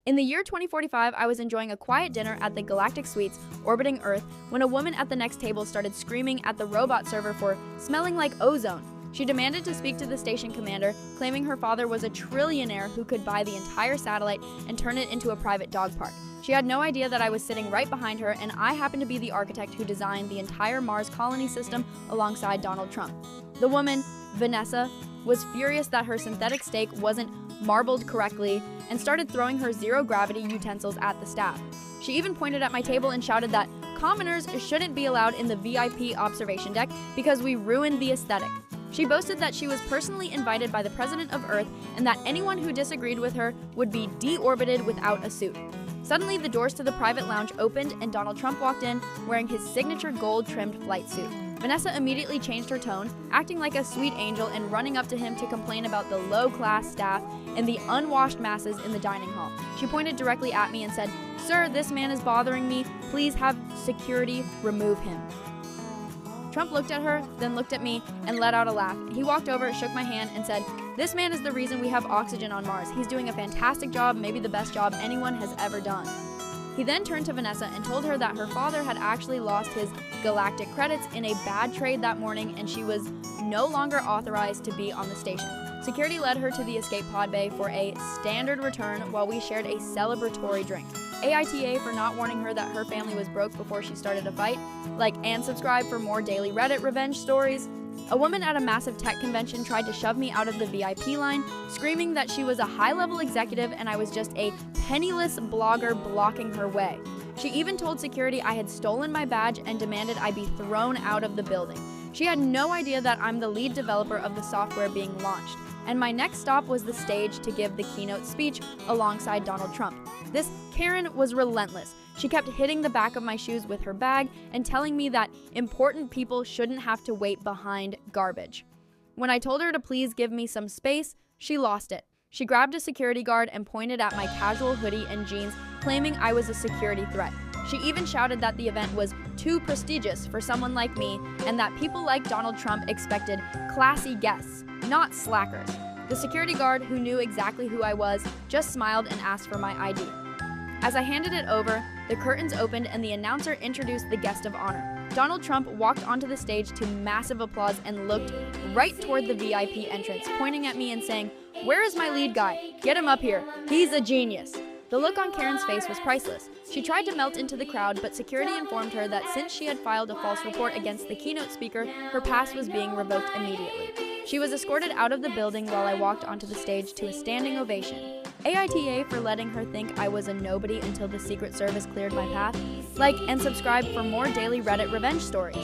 In the year 2045, I was enjoying a quiet dinner at the Galactic Suites orbiting Earth when a woman at the next table started screaming at the robot server for smelling like ozone. She demanded to speak to the station commander, claiming her father was a trillionaire who could buy the entire satellite and turn it into a private dog park. She had no idea that I was sitting right behind her, and I happened to be the architect who designed the entire Mars colony system alongside Donald Trump. The woman, Vanessa, was furious that her synthetic steak wasn't marbled correctly and started throwing her zero-gravity utensils at the staff. She even pointed at my table and shouted that commoners shouldn't be allowed in the VIP observation deck because we ruined the aesthetic. She boasted that she was personally invited by the president of Earth and that anyone who disagreed with her would be deorbited without a suit. Suddenly, the doors to the private lounge opened and Donald Trump walked in wearing his signature gold-trimmed flight suit. Vanessa immediately changed her tone, acting like a sweet angel and running up to him to complain about the low-class staff and the unwashed masses in the dining hall. She pointed directly at me and said, "Sir, this man is bothering me. Please have security remove him." Trump looked at her, then looked at me, and let out a laugh. He walked over, shook my hand, and said, "This man is the reason we have oxygen on Mars. He's doing a fantastic job, maybe the best job anyone has ever done." He then turned to Vanessa and told her that her father had actually lost his galactic credits in a bad trade that morning and she was no longer authorized to be on the station. Security led her to the escape pod bay for a standard return while we shared a celebratory drink. AITA for not warning her that her family was broke before she started a fight. Like and subscribe for more daily Reddit revenge stories. A woman at a massive tech convention tried to shove me out of the VIP line, screaming that she was a high-level executive and I was just a penniless blogger blocking her way. She even told security I had stolen my badge and demanded I be thrown out of the building. She had no idea that I'm the lead developer of the software being launched, and my next stop was the stage to give the keynote speech alongside Donald Trump. This Karen was relentless. She kept hitting the back of my shoes with her bag and telling me that important people shouldn't have to wait behind garbage. When I told her to please give me some space, she lost it. She grabbed a security guard and pointed at my casual hoodie and jeans, claiming I was a security threat. She even shouted that the event was too prestigious for someone like me and that people like Donald Trump expected classy guests, not slackers. The security guard, who knew exactly who I was, just smiled and asked for my ID. As I handed it over, the curtains opened and the announcer introduced the guest of honor. Donald Trump walked onto the stage to massive applause and looked right toward the VIP entrance, pointing at me and saying, "Where is my lead guy? Get him up here. He's a genius." The look on Karen's face was priceless. She tried to melt into the crowd, but security informed her that since she had filed a false report against the keynote speaker, her pass was being revoked immediately. She was escorted out of the building while I walked onto the stage to a standing ovation. AITA for letting her think I was a nobody until the Secret Service cleared my path. Like and subscribe for more daily Reddit revenge stories.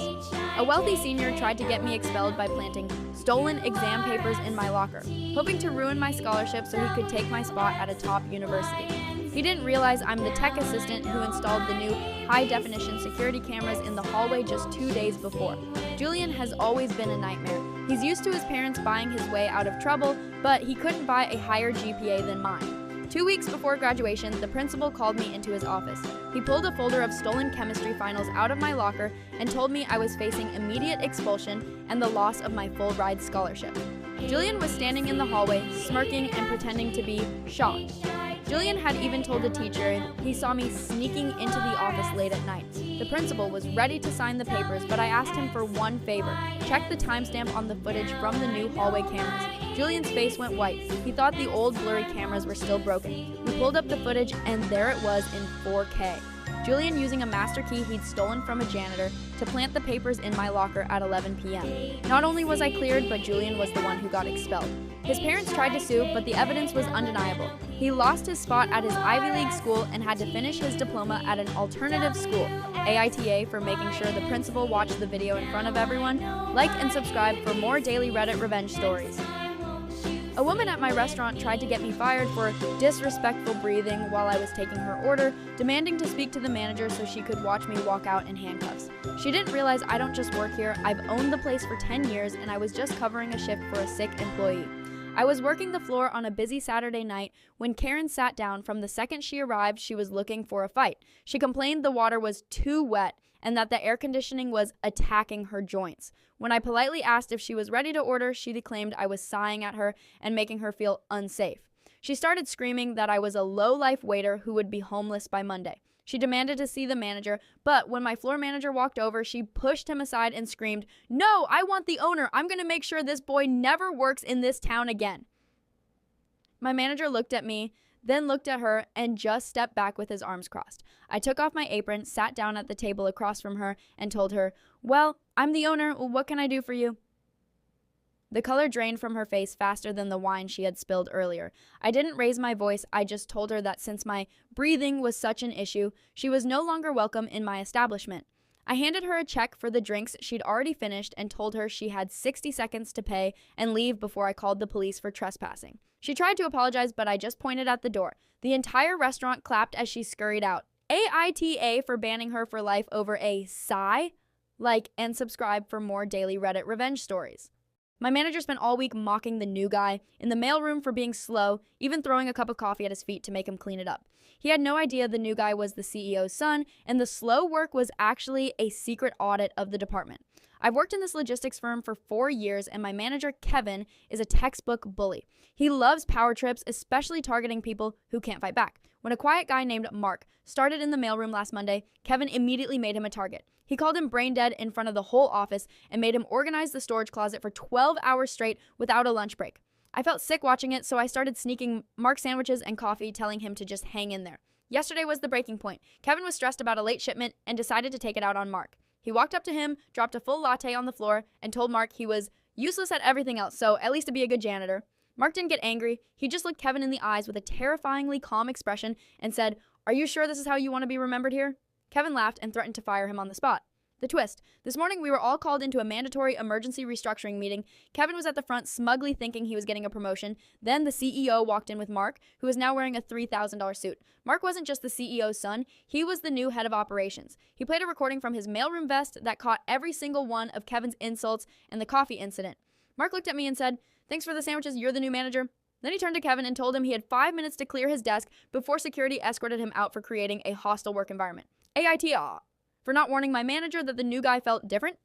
A wealthy senior tried to get me expelled by planting stolen exam papers in my locker, hoping to ruin my scholarship so he could take my spot at a top university. He didn't realize I'm the tech assistant who installed the new high-definition security cameras in the hallway just 2 days before. Julian has always been a nightmare. He's used to his parents buying his way out of trouble, but he couldn't buy a higher GPA than mine. 2 weeks before graduation, the principal called me into his office. He pulled a folder of stolen chemistry finals out of my locker and told me I was facing immediate expulsion and the loss of my full-ride scholarship. Julian was standing in the hallway, smirking and pretending to be shocked. Julian had even told the teacher he saw me sneaking into the office late at night. The principal was ready to sign the papers, but I asked him for one favor: check the timestamp on the footage from the new hallway cameras. Julian's face went white. He thought the old blurry cameras were still broken. We pulled up the footage and there it was in 4K. Julian using a master key he'd stolen from a janitor to plant the papers in my locker at 11 p.m. Not only was I cleared, but Julian was the one who got expelled. His parents tried to sue, but the evidence was undeniable. He lost his spot at his Ivy League school and had to finish his diploma at an alternative school. AITA for making sure the principal watched the video in front of everyone. Like and subscribe for more daily Reddit revenge stories. A woman at my restaurant tried to get me fired for disrespectful breathing while I was taking her order, demanding to speak to the manager so she could watch me walk out in handcuffs. She didn't realize I don't just work here, I've owned the place for 10 years and I was just covering a shift for a sick employee. I was working the floor on a busy Saturday night when Karen sat down. From the second she arrived, she was looking for a fight. She complained the water was too wet and that the air conditioning was attacking her joints. When I politely asked if she was ready to order, she claimed I was sighing at her and making her feel unsafe. She started screaming that I was a low-life waiter who would be homeless by Monday. She demanded to see the manager, but when my floor manager walked over, she pushed him aside and screamed, "No, I want the owner. I'm going to make sure this boy never works in this town again." My manager looked at me, then looked at her, and just stepped back with his arms crossed. I took off my apron, sat down at the table across from her, and told her, "Well, I'm the owner. What can I do for you?" The color drained from her face faster than the wine she had spilled earlier. I didn't raise my voice, I just told her that since my breathing was such an issue, she was no longer welcome in my establishment. I handed her a check for the drinks she'd already finished and told her she had 60 seconds to pay and leave before I called the police for trespassing. She tried to apologize, but I just pointed at the door. The entire restaurant clapped as she scurried out. AITA for banning her for life over a sigh? Like and subscribe for more daily Reddit revenge stories. My manager spent all week mocking the new guy in the mailroom for being slow, even throwing a cup of coffee at his feet to make him clean it up. He had no idea the new guy was the CEO's son, and the slow work was actually a secret audit of the department. I've worked in this logistics firm for 4 years, and my manager, Kevin, is a textbook bully. He loves power trips, especially targeting people who can't fight back. When a quiet guy named Mark started in the mailroom last Monday, Kevin immediately made him a target. He called him brain dead in front of the whole office and made him organize the storage closet for 12 hours straight without a lunch break. I felt sick watching it, so I started sneaking Mark sandwiches and coffee, telling him to just hang in there. Yesterday was the breaking point. Kevin was stressed about a late shipment and decided to take it out on Mark. He walked up to him, dropped a full latte on the floor, and told Mark he was useless at everything else, so at least to be a good janitor. Mark didn't get angry. He just looked Kevin in the eyes with a terrifyingly calm expression and said, "Are you sure this is how you want to be remembered here?" Kevin laughed and threatened to fire him on the spot. The twist. This morning, we were all called into a mandatory emergency restructuring meeting. Kevin was at the front, smugly thinking he was getting a promotion. Then the CEO walked in with Mark, who is now wearing a $3,000 suit. Mark wasn't just the CEO's son. He was the new head of operations. He played a recording from his mailroom vest that caught every single one of Kevin's insults and the coffee incident. Mark looked at me and said, "Thanks for the sandwiches. You're the new manager." Then he turned to Kevin and told him he had 5 minutes to clear his desk before security escorted him out for creating a hostile work environment. AITA. For not warning my manager that the new guy felt different?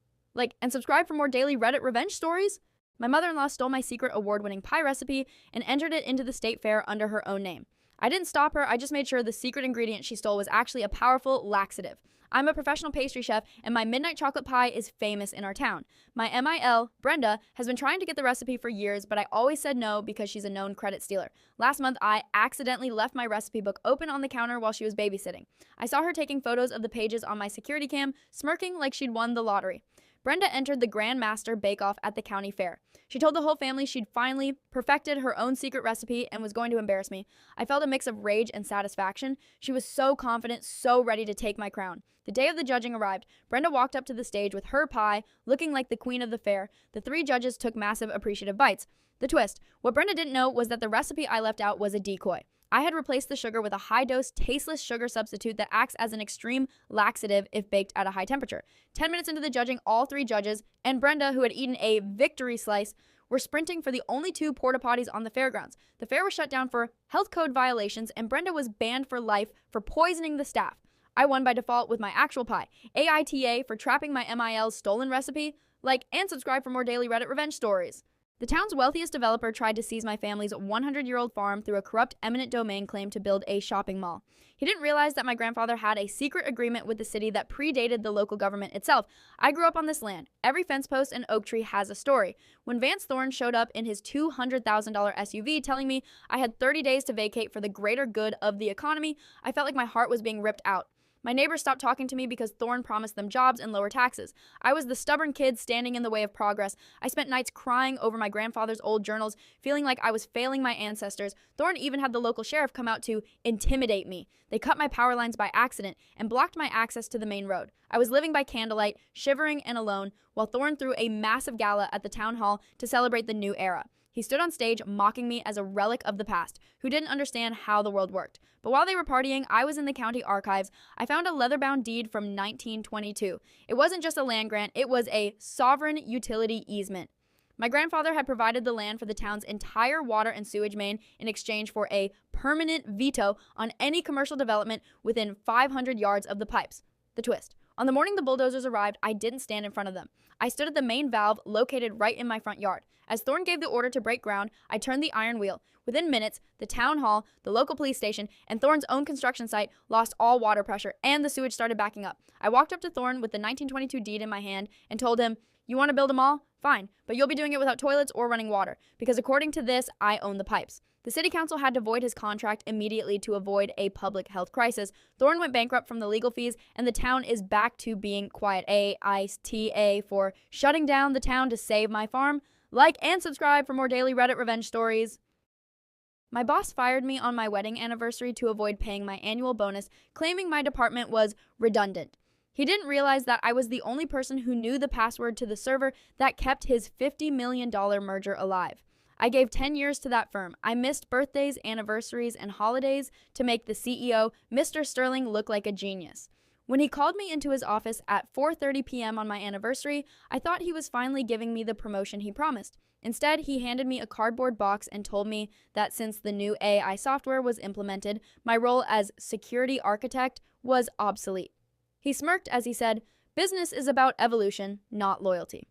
And subscribe for more daily Reddit revenge stories? My mother-in-law stole my secret award-winning pie recipe and entered it into the state fair under her own name. I didn't stop her, I just made sure the secret ingredient she stole was actually a powerful laxative. I'm a professional pastry chef, and my midnight chocolate pie is famous in our town. My MIL, Brenda, has been trying to get the recipe for years, but I always said no because she's a known credit stealer. Last month, I accidentally left my recipe book open on the counter while she was babysitting. I saw her taking photos of the pages on my security cam, smirking like she'd won the lottery. Brenda entered the Grand Master Bake-Off at the county fair. She told the whole family she'd finally perfected her own secret recipe and was going to embarrass me. I felt a mix of rage and satisfaction. She was so confident, so ready to take my crown. The day of the judging arrived. Brenda walked up to the stage with her pie, looking like the queen of the fair. The 3 judges took massive appreciative bites. The twist. What Brenda didn't know was that the recipe I left out was a decoy. I had replaced the sugar with a high-dose, tasteless sugar substitute that acts as an extreme laxative if baked at a high temperature. 10 minutes into the judging, all 3 judges, and Brenda, who had eaten a victory slice, were sprinting for the only 2 porta potties on the fairgrounds. The fair was shut down for health code violations, and Brenda was banned for life for poisoning the staff. I won by default with my actual pie. AITA for trapping my MIL's stolen recipe. Like and subscribe for more daily Reddit revenge stories. The town's wealthiest developer tried to seize my family's 100-year-old farm through a corrupt eminent domain claim to build a shopping mall. He didn't realize that my grandfather had a secret agreement with the city that predated the local government itself. I grew up on this land. Every fence post and oak tree has a story. When Vance Thorne showed up in his $200,000 SUV telling me I had 30 days to vacate for the greater good of the economy, I felt like my heart was being ripped out. My neighbors stopped talking to me because Thorne promised them jobs and lower taxes. I was the stubborn kid standing in the way of progress. I spent nights crying over my grandfather's old journals, feeling like I was failing my ancestors. Thorne even had the local sheriff come out to intimidate me. They cut my power lines by accident and blocked my access to the main road. I was living by candlelight, shivering and alone, while Thorne threw a massive gala at the town hall to celebrate the new era. He stood on stage mocking me as a relic of the past, who didn't understand how the world worked. But while they were partying, I was in the county archives. I found a leather-bound deed from 1922. It wasn't just a land grant, it was a sovereign utility easement. My grandfather had provided the land for the town's entire water and sewage main in exchange for a permanent veto on any commercial development within 500 yards of the pipes. The twist. On the morning the bulldozers arrived, I didn't stand in front of them. I stood at the main valve located right in my front yard. As Thorne gave the order to break ground, I turned the iron wheel. Within minutes, the town hall, the local police station, and Thorne's own construction site lost all water pressure, and the sewage started backing up. I walked up to Thorne with the 1922 deed in my hand and told him, "You want to build a mall? Fine, but you'll be doing it without toilets or running water, because according to this, I own the pipes." The city council had to void his contract immediately to avoid a public health crisis. Thorne went bankrupt from the legal fees, and the town is back to being quiet. AITA for shutting down the town to save my farm. Like and subscribe for more daily Reddit revenge stories. My boss fired me on my wedding anniversary to avoid paying my annual bonus, claiming my department was redundant. He didn't realize that I was the only person who knew the password to the server that kept his $50 million merger alive. I gave 10 years to that firm. I missed birthdays, anniversaries, and holidays to make the CEO, Mr. Sterling, look like a genius. When he called me into his office at 4:30 p.m. on my anniversary, I thought he was finally giving me the promotion he promised. Instead, he handed me a cardboard box and told me that since the new AI software was implemented, my role as security architect was obsolete. He smirked as he said, "Business is about evolution, not loyalty."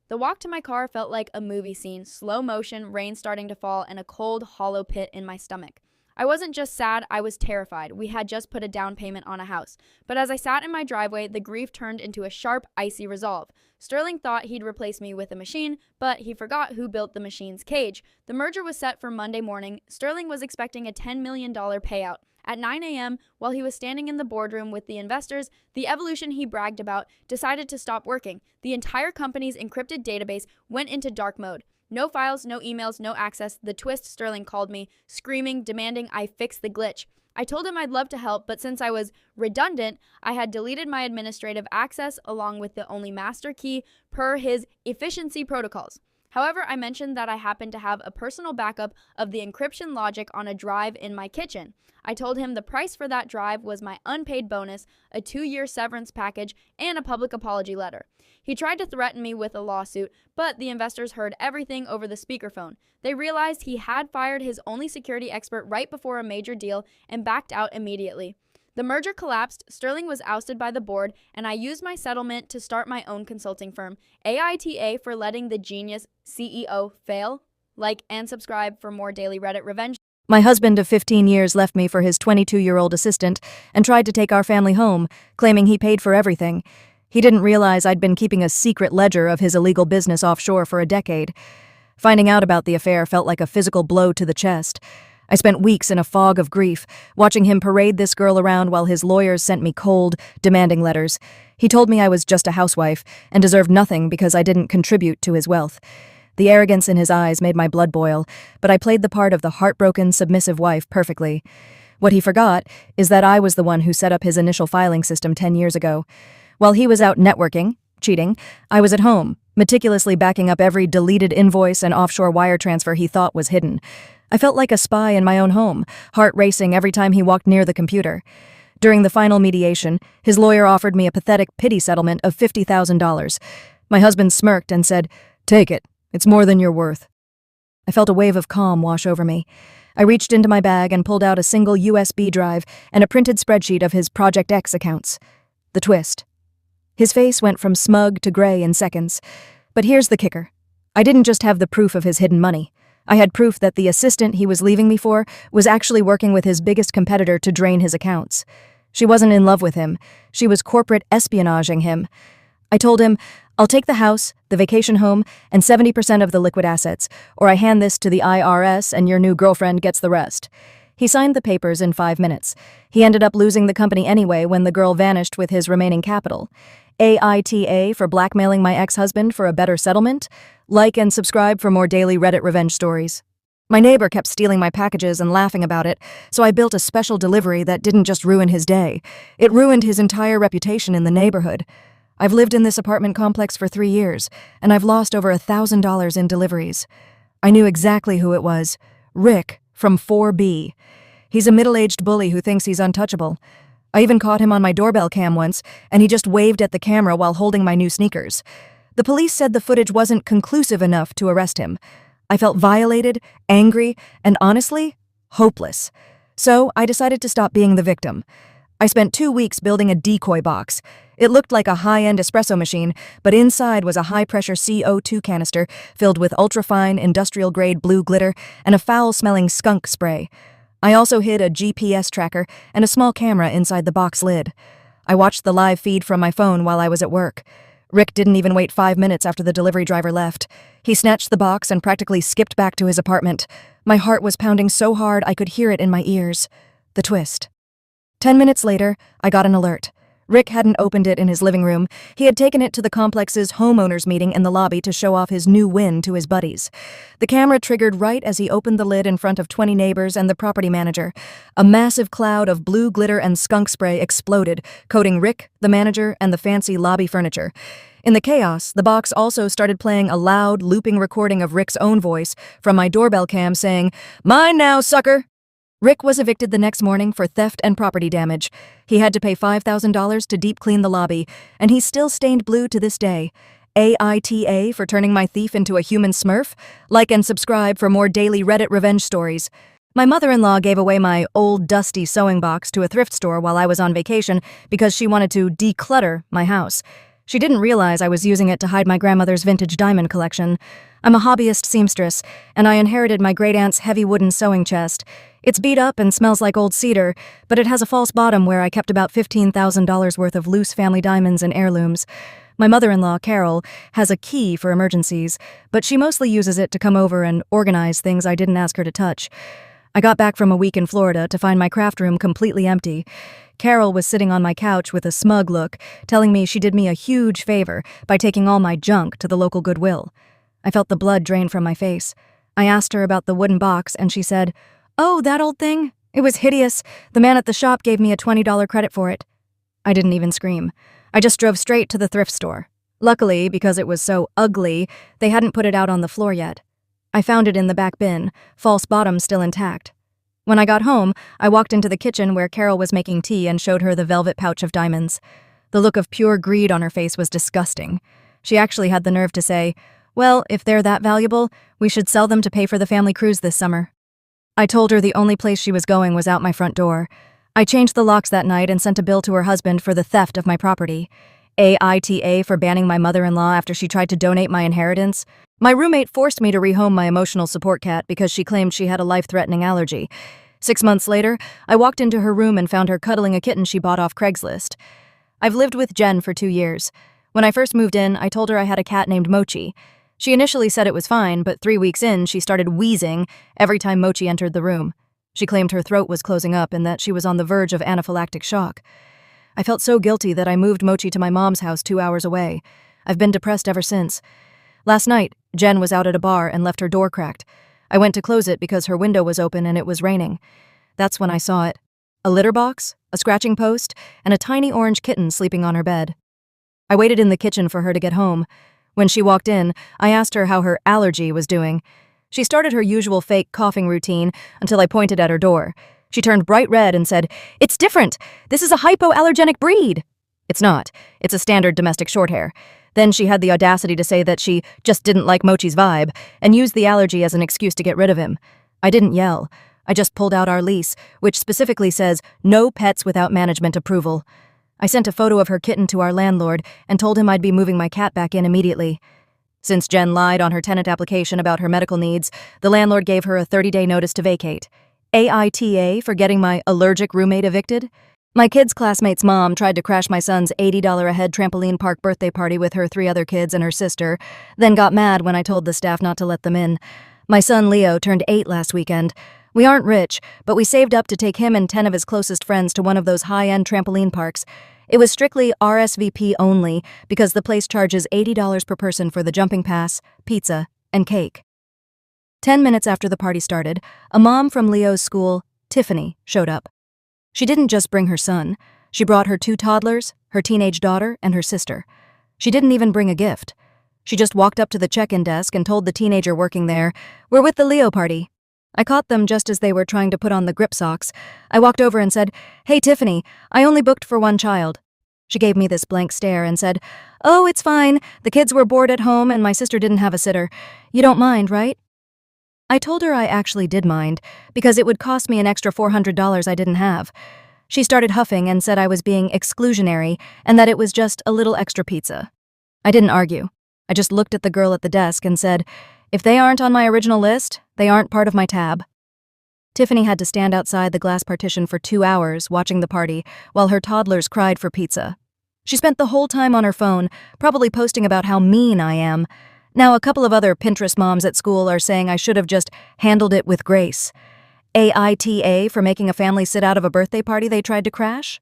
The walk to my car felt like a movie scene, slow motion, rain starting to fall, and a cold, hollow pit in my stomach. I wasn't just sad, I was terrified. We had just put a down payment on a house. But as I sat in my driveway, the grief turned into a sharp, icy resolve. Sterling thought he'd replace me with a machine, but he forgot who built the machine's cage. The merger was set for Monday morning. Sterling was expecting a $10 million payout. At 9 a.m., while he was standing in the boardroom with the investors, the evolution he bragged about decided to stop working. The entire company's encrypted database went into dark mode. No files, no emails, no access. The twist, Sterling called me, screaming, demanding I fix the glitch. I told him I'd love to help, but since I was redundant, I had deleted my administrative access along with the only master key per his efficiency protocols. However, I mentioned that I happened to have a personal backup of the encryption logic on a drive in my kitchen. I told him the price for that drive was my unpaid bonus, a 2-year severance package, and a public apology letter. He tried to threaten me with a lawsuit, but the investors heard everything over the speakerphone. They realized he had fired his only security expert right before a major deal and backed out immediately. The merger collapsed, Sterling was ousted by the board, and I used my settlement to start my own consulting firm, AITA, for letting the genius CEO fail. Like and subscribe for more daily Reddit revenge. My husband of 15 years left me for his 22-year-old assistant and tried to take our family home, claiming he paid for everything. He didn't realize I'd been keeping a secret ledger of his illegal business offshore for a decade. Finding out about the affair felt like a physical blow to the chest. I spent weeks in a fog of grief, watching him parade this girl around while his lawyers sent me cold, demanding letters. He told me I was just a housewife and deserved nothing because I didn't contribute to his wealth. The arrogance in his eyes made my blood boil, but I played the part of the heartbroken, submissive wife perfectly. What he forgot is that I was the one who set up his initial filing system 10 years ago. While he was out networking, cheating, I was at home, meticulously backing up every deleted invoice and offshore wire transfer he thought was hidden. I felt like a spy in my own home, heart racing every time he walked near the computer. During the final mediation, his lawyer offered me a pathetic pity settlement of $50,000. My husband smirked and said, "Take it. It's more than you're worth." I felt a wave of calm wash over me. I reached into my bag and pulled out a single USB drive and a printed spreadsheet of his Project X accounts. The twist. His face went from smug to gray in seconds. But here's the kicker. I didn't just have the proof of his hidden money. I had proof that the assistant he was leaving me for was actually working with his biggest competitor to drain his accounts. She wasn't in love with him. She was corporate espionaging him. I told him, "I'll take the house, the vacation home, and 70% of the liquid assets, or I hand this to the IRS and your new girlfriend gets the rest." He signed the papers in 5 minutes. He ended up losing the company anyway when the girl vanished with his remaining capital. AITA for blackmailing my ex-husband for a better settlement? Like and subscribe for more daily Reddit revenge stories. My neighbor kept stealing my packages and laughing about it, so I built a special delivery that didn't just ruin his day. It ruined his entire reputation in the neighborhood. I've lived in this apartment complex for 3 years, and I've lost over $1,000 in deliveries. I knew exactly who it was. Rick from 4B. He's a middle-aged bully who thinks he's untouchable. I even caught him on my doorbell cam once, and he just waved at the camera while holding my new sneakers. The police said the footage wasn't conclusive enough to arrest him. I felt violated, angry, and honestly, hopeless. So I decided to stop being the victim. I spent 2 weeks building a decoy box. It looked like a high-end espresso machine, but inside was a high-pressure CO2 canister filled with ultrafine, industrial-grade blue glitter and a foul-smelling skunk spray. I also hid a GPS tracker and a small camera inside the box lid. I watched the live feed from my phone while I was at work. Rick didn't even wait 5 minutes after the delivery driver left. He snatched the box and practically skipped back to his apartment. My heart was pounding so hard I could hear it in my ears. The twist. 10 minutes later, I got an alert. Rick hadn't opened it in his living room. He had taken it to the complex's homeowners meeting in the lobby to show off his new win to his buddies. The camera triggered right as he opened the lid in front of 20 neighbors and the property manager. A massive cloud of blue glitter and skunk spray exploded, coating Rick, the manager, and the fancy lobby furniture. In the chaos, the box also started playing a loud, looping recording of Rick's own voice from my doorbell cam saying, "Mine now, sucker!" Rick was evicted the next morning for theft and property damage. He had to pay $5,000 to deep clean the lobby, and he's still stained blue to this day. AITA for turning my thief into a human smurf? Like and subscribe for more daily Reddit revenge stories. My mother-in-law gave away my old dusty sewing box to a thrift store while I was on vacation because she wanted to declutter my house. She didn't realize I was using it to hide my grandmother's vintage diamond collection. I'm a hobbyist seamstress, and I inherited my great-aunt's heavy wooden sewing chest. It's beat up and smells like old cedar, but it has a false bottom where I kept about $15,000 worth of loose family diamonds and heirlooms. My mother-in-law, Carol, has a key for emergencies, but she mostly uses it to come over and organize things I didn't ask her to touch. I got back from a week in Florida to find my craft room completely empty. Carol was sitting on my couch with a smug look, telling me she did me a huge favor by taking all my junk to the local Goodwill. I felt the blood drain from my face. I asked her about the wooden box, and she said, "Oh, that old thing? It was hideous. The man at the shop gave me a $20 credit for it." I didn't even scream. I just drove straight to the thrift store. Luckily, because it was so ugly, they hadn't put it out on the floor yet. I found it in the back bin, false bottom still intact. When I got home, I walked into the kitchen where Carol was making tea and showed her the velvet pouch of diamonds. The look of pure greed on her face was disgusting. She actually had the nerve to say, "Well, if they're that valuable, we should sell them to pay for the family cruise this summer." I told her the only place she was going was out my front door. I changed the locks that night and sent a bill to her husband for the theft of my property. AITA for banning my mother-in-law after she tried to donate my inheritance. My roommate forced me to rehome my emotional support cat because she claimed she had a life-threatening allergy. 6 months later, I walked into her room and found her cuddling a kitten she bought off Craigslist. I've lived with Jen for 2 years. When I first moved in, I told her I had a cat named Mochi. She initially said it was fine, but 3 weeks in, she started wheezing every time Mochi entered the room. She claimed her throat was closing up and that she was on the verge of anaphylactic shock. I felt so guilty that I moved Mochi to my mom's house 2 hours away. I've been depressed ever since. Last night, Jen was out at a bar and left her door cracked. I went to close it because her window was open and it was raining. That's when I saw it. A litter box, a scratching post, and a tiny orange kitten sleeping on her bed. I waited in the kitchen for her to get home. When she walked in, I asked her how her allergy was doing. She started her usual fake coughing routine until I pointed at her door. She turned bright red and said, "It's different. This is a hypoallergenic breed." It's not. It's a standard domestic shorthair. Then she had the audacity to say that she just didn't like Mochi's vibe and used the allergy as an excuse to get rid of him. I didn't yell. I just pulled out our lease, which specifically says, "No pets without management approval." I sent a photo of her kitten to our landlord and told him I'd be moving my cat back in immediately. Since Jen lied on her tenant application about her medical needs, the landlord gave her a 30-day notice to vacate. AITA for getting my allergic roommate evicted? My kid's classmate's mom tried to crash my son's $80-a-head trampoline park birthday party with her 3 other kids and her sister, then got mad when I told the staff not to let them in. My son Leo turned 8 last weekend. We aren't rich, but we saved up to take him and 10 of his closest friends to one of those high-end trampoline parks. It was strictly RSVP only because the place charges $80 per person for the jumping pass, pizza, and cake. 10 minutes after the party started, a mom from Leo's school, Tiffany, showed up. She didn't just bring her son. She brought her 2 toddlers, her teenage daughter, and her sister. She didn't even bring a gift. She just walked up to the check-in desk and told the teenager working there, "We're with the Leo party." I caught them just as they were trying to put on the grip socks. I walked over and said, "Hey, Tiffany, I only booked for 1 child." She gave me this blank stare and said, "Oh, it's fine. The kids were bored at home and my sister didn't have a sitter. You don't mind, right?" I told her I actually did mind, because it would cost me an extra $400 I didn't have. She started huffing and said I was being exclusionary and that it was just a little extra pizza. I didn't argue. I just looked at the girl at the desk and said, if they aren't on my original list, they aren't part of my tab. Tiffany had to stand outside the glass partition for 2 hours watching the party while her toddlers cried for pizza. She spent the whole time on her phone, probably posting about how mean I am. Now, a couple of other Pinterest moms at school are saying I should have just handled it with grace. AITA for making a family sit out of a birthday party they tried to crash?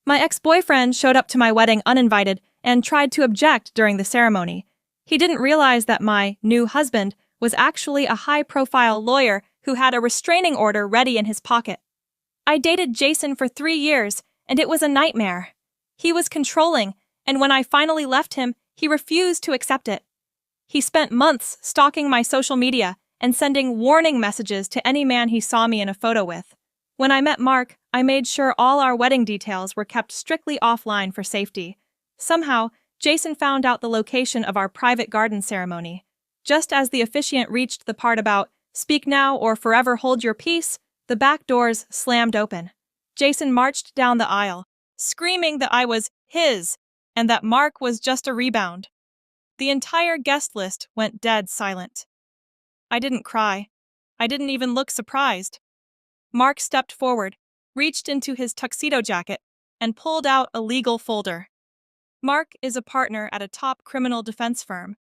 My ex-boyfriend showed up to my wedding uninvited and tried to object during the ceremony. He didn't realize that my new husband was actually a high-profile lawyer who had a restraining order ready in his pocket. I dated Jason for 3 years, and it was a nightmare. He was controlling, and when I finally left him, he refused to accept it. He spent months stalking my social media and sending warning messages to any man he saw me in a photo with. When I met Mark, I made sure all our wedding details were kept strictly offline for safety. Somehow, Jason found out the location of our private garden ceremony. Just as the officiant reached the part about "speak now or forever hold your peace," the back doors slammed open. Jason marched down the aisle, screaming that I was his and that Mark was just a rebound. The entire guest list went dead silent. I didn't cry. I didn't even look surprised. Mark stepped forward, reached into his tuxedo jacket, and pulled out a legal folder. Mark is a partner at a top criminal defense firm.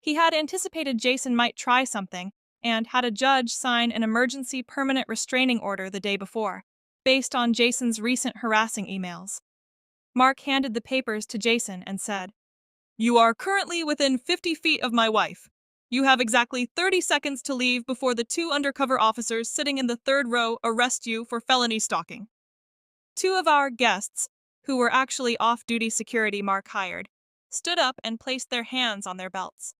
He had anticipated Jason might try something and had a judge sign an emergency permanent restraining order the day before, based on Jason's recent harassing emails. Mark handed the papers to Jason and said, "You are currently within 50 feet of my wife. You have exactly 30 seconds to leave before the 2 undercover officers sitting in the 3rd row arrest you for felony stalking." 2 of our guests, who were actually off-duty security Mark hired, stood up and placed their hands on their belts.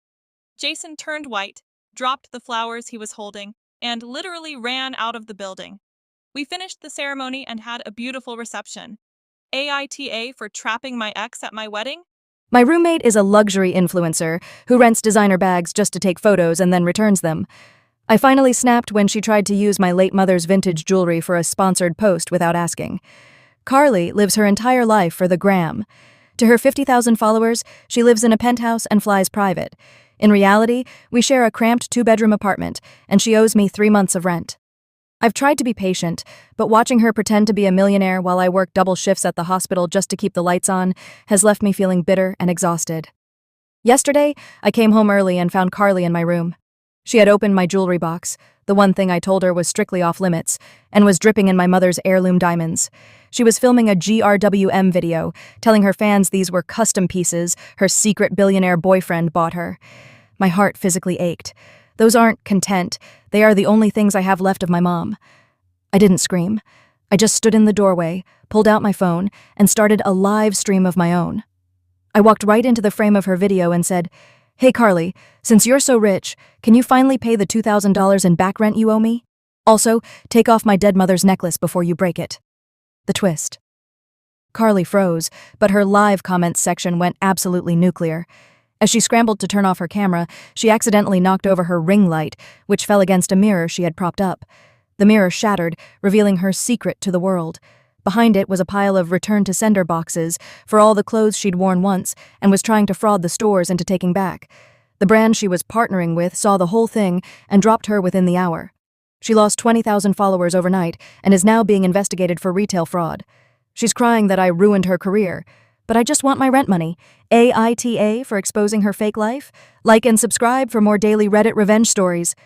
Jason turned white, dropped the flowers he was holding, and literally ran out of the building. We finished the ceremony and had a beautiful reception. AITA for trapping my ex at my wedding? My roommate is a luxury influencer who rents designer bags just to take photos and then returns them. I finally snapped when she tried to use my late mother's vintage jewelry for a sponsored post without asking. Carly lives her entire life for the gram. To her 50,000 followers, she lives in a penthouse and flies private. In reality, we share a cramped 2-bedroom apartment, and she owes me 3 months of rent. I've tried to be patient, but watching her pretend to be a millionaire while I work double shifts at the hospital just to keep the lights on has left me feeling bitter and exhausted. Yesterday, I came home early and found Carly in my room. She had opened my jewelry box, the one thing I told her was strictly off limits, and was dripping in my mother's heirloom diamonds. She was filming a GRWM video, telling her fans these were custom pieces her secret billionaire boyfriend bought her. My heart physically ached. Those aren't content. They are the only things I have left of my mom. I didn't scream. I just stood in the doorway, pulled out my phone, and started a live stream of my own. I walked right into the frame of her video and said, "Hey Carly, since you're so rich, can you finally pay the $2,000 in back rent you owe me? Also, take off my dead mother's necklace before you break it." The twist. Carly froze, but her live comments section went absolutely nuclear. As she scrambled to turn off her camera, she accidentally knocked over her ring light, which fell against a mirror she had propped up. The mirror shattered, revealing her secret to the world. Behind it was a pile of return-to-sender boxes for all the clothes she'd worn once and was trying to fraud the stores into taking back. The brand she was partnering with saw the whole thing and dropped her within the hour. She lost 20,000 followers overnight and is now being investigated for retail fraud. She's crying that I ruined her career. But I just want my rent money. AITA for exposing her fake life? Like and subscribe for more daily Reddit revenge stories.